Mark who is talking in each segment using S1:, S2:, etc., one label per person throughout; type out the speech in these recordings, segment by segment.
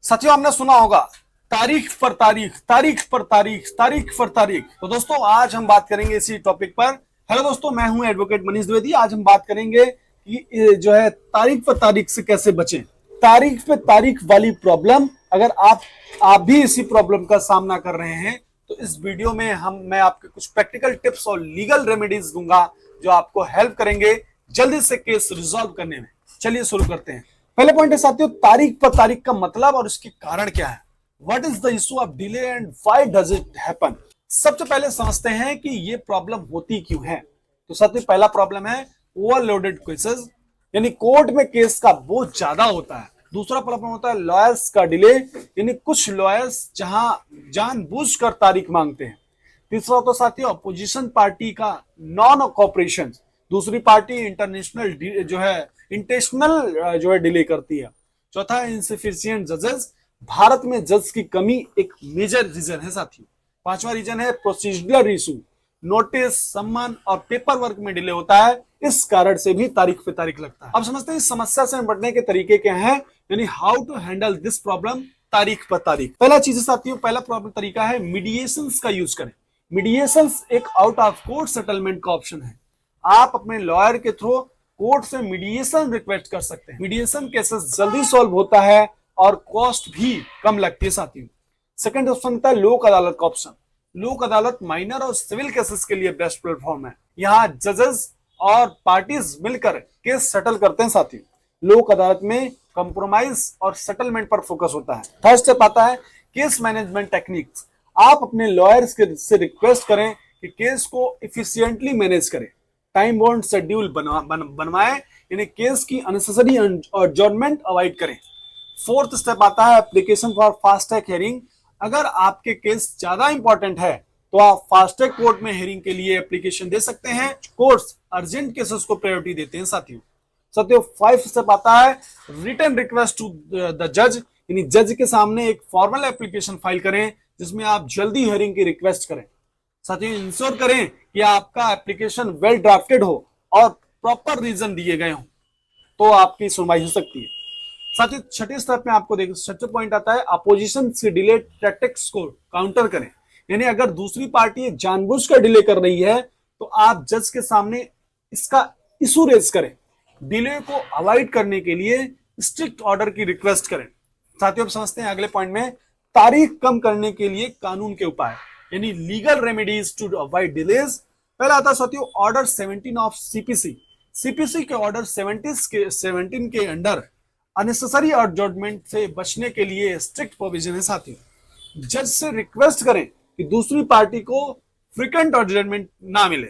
S1: साथियों, हमने सुना होगा तारीख पर तारीख, तारीख पर तारीख, तारीख पर तारीख। तो दोस्तों, आज हम बात करेंगे इसी टॉपिक पर। हेलो दोस्तों, मैं हूं एडवोकेट मनीष द्विवेदी। आज हम बात करेंगे कि जो है तारीख पर तारीख से कैसे बचें। तारीख पे तारीख वाली प्रॉब्लम, अगर आप भी इसी प्रॉब्लम का सामना कर रहे हैं तो इस वीडियो में मैं आपके कुछ प्रैक्टिकल टिप्स और लीगल रेमेडीज दूंगा जो आपको हेल्प करेंगे जल्दी से केस रिजॉल्व करने में। चलिए शुरू करते हैं। पहले पॉइंट है साथियों, तारीख पर तारीख का मतलब और उसके कारण क्या है। What is the issue of delay and why does it happen. सबसे पहले समझते हैं कि ये प्रॉब्लम होती क्यों है। तो साथियों, पहला प्रॉब्लम है ओवरलोडेड केसेस, यानी कोर्ट में केस का बोझ ज्यादा होता है। दूसरा प्रॉब्लम होता है लॉयर्स का डिले, यानी कुछ लॉयर्स जहां जानबूझकर तारीख मांगते हैं। तीसरा होता साथियों अपोजिशन पार्टी का नॉन कोऑपरेशन, दूसरी पार्टी इंटरनेशनल इंटेंशनल डिले करती है। चौथा है इनसफिशिएंट जजेस, भारत में जज की कमी एक मेजर रीजन है साथियों। पांचवा रीजन है प्रोसीजरल इशू, नोटिस, सम्मान और पेपर वर्क में डिले होता है, इस कारण से भी तारीख पे तारीख लगता है। अब समझते हैं इस समस्या से निपटने के तरीके क्या हैं, यानी how to handle this problem तारीख पर तारीख। पहला चीज है साथियों, पहला प्रॉब्लम तरीका है मीडिएशंस का यूज करें। मीडिएशंस एक आउट ऑफ कोर्ट सेटलमेंट का ऑप्शन है। आप अपने लॉयर के थ्रू कोर्ट से मीडिएशन रिक्वेस्ट कर सकते हैं। मीडिएशन केसेस जल्दी सॉल्व होता है और कॉस्ट भी कम लगती है साथियों। सेकंड ऑप्शन होता है लोक अदालत का ऑप्शन। लोक अदालत माइनर और सिविल केसेस के लिए बेस्ट प्लेटफॉर्म है। यहाँ जजेस और पार्टीज मिलकर केस सेटल करते हैं साथियों। लोक अदालत में कंप्रोमाइज और सेटलमेंट पर फोकस होता है। थर्ड स्टेप आता है केस मैनेजमेंट टेक्निक्स। आप अपने लॉयर्स से रिक्वेस्ट करें कि केस को इफिशिएंटली मैनेज करें, टाइम बाउंड शेड्यूल बनवाएं, यानी केस की अननेसेसरी एडजॉर्नमेंट अवॉइड करें। फोर्थ स्टेप आता है application for fast track hearing. अगर आपके केस ज्यादा इंपॉर्टेंट है तो आप फास्ट ट्रैक कोर्ट में हियरिंग के लिए एप्लीकेशन दे सकते हैं। कोर्ट्स अर्जेंट केसेस को प्रायोरिटी देते हैं साथियों। फाइव स्टेप आता है रिटन रिक्वेस्ट टू द जज, यानी जज के सामने एक फॉर्मल एप्लीकेशन फाइल करें जिसमें आप जल्दी हियरिंग की रिक्वेस्ट करें। साथियों, इंश्योर करें कि आपका एप्लीकेशन वेल ड्राफ्टेड हो और प्रॉपर रीजन दिए गए हो तो आपकी सुनवाई हो सकती है। साथियों, छठे स्टेप में आपको देखिए, छठे पॉइंट आता है अपोजिशन से डिले टैक्टिक्स को काउंटर करें। यानी अगर दूसरी पार्टी जानबूझकर डिले कर रही है तो आप जज के सामने इसका इशू रेज करें। डिले को अवॉइड करने के लिए स्ट्रिक्ट ऑर्डर की रिक्वेस्ट करें। साथियों, अब समझते हैं अगले पॉइंट में तारीख कम करने के लिए कानून के उपाय, यानी legal remedies to avoid delays. पहला आता है साथियों ऑर्डर 17 ऑफ सीपीसी। सीपीसी के ऑर्डर 17 के अंडर अननेसेसरी एडजॉर्नमेंट से बचने के लिए स्ट्रिक्ट प्रोविजन है साथियों। जज से रिक्वेस्ट करें कि दूसरी पार्टी को फ्रीक्वेंट एडजॉर्नमेंट ना मिले।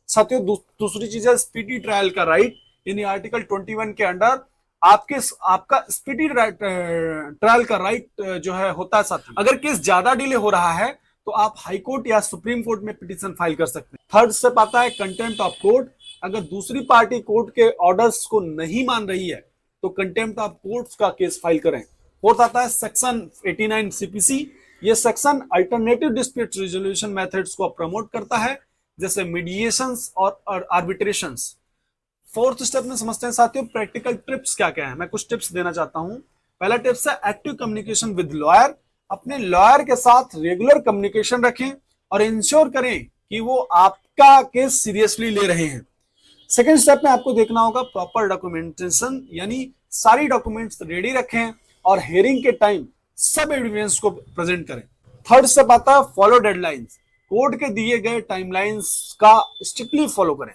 S1: साथियों, दूसरी चीज है स्पीडी ट्रायल का राइट, यानी आर्टिकल 21 के अंडर आपका स्पीडी ट्रायल का राइट जो है होता है साथियों। अगर केस ज्यादा डिले हो रहा है तो आप हाई कोर्ट या सुप्रीम कोर्ट में पिटीशन फाइल कर सकते हैं। थर्ड स्टेप आता है कंटेम्प्ट ऑफ कोर्ट। अगर दूसरी पार्टी कोर्ट के ऑर्डर्स को नहीं मान रही है तो कंटेम्प्ट ऑफ कोर्ट का केस फाइल करें। फोर्थ आता है सेक्शन 89 सीपीसी। ये section alternative dispute resolution methods को प्रमोट करता है, जैसे मीडिएशंस और आर्बिट्रेशंस। फोर्थ स्टेप में समझते हैं साथियों प्रैक्टिकल टिप्स क्या क्या है। मैं कुछ टिप्स देना चाहता हूं। पहला टिप्स है एक्टिव कम्युनिकेशन विद लॉयर। अपने लॉयर के साथ रेगुलर कम्युनिकेशन रखें और इंश्योर करें कि वो आपका केस सीरियसली ले रहे हैं। सेकेंड स्टेप में आपको देखना होगा प्रॉपर डॉक्यूमेंटेशन, यानी सारी डॉक्यूमेंट्स रेडी रखें और हियरिंग के टाइम सब एविडेंस को प्रेजेंट करें। थर्ड स्टेप आता है फॉलो डेडलाइंस। कोर्ट के दिए गए टाइमलाइंस का स्ट्रिक्टली फॉलो करें।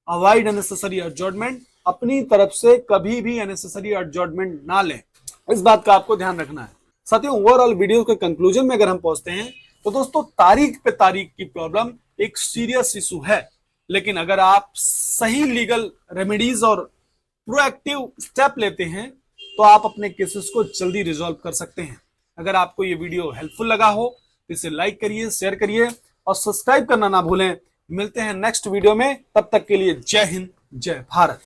S1: अवॉइड अननेसेसरी एडजॉर्नमेंट, अपनी तरफ से कभी भी अननेसेसरी एडजॉर्नमेंट ना लें, इस बात का आपको ध्यान रखना है। साथियों, ओवरऑल वीडियो के कंक्लूजन में अगर हम पहुंचते हैं तो दोस्तों तारीख पे तारीख की प्रॉब्लम एक सीरियस इशू है, लेकिन अगर आप सही लीगल रेमेडीज और प्रोएक्टिव स्टेप लेते हैं तो आप अपने केसेस को जल्दी रिजॉल्व कर सकते हैं। अगर आपको ये वीडियो हेल्पफुल लगा हो तो इसे लाइक करिए, शेयर करिए और सब्सक्राइब करना ना भूलें। मिलते हैं नेक्स्ट वीडियो में, तब तक के लिए जय हिंद, जय भारत।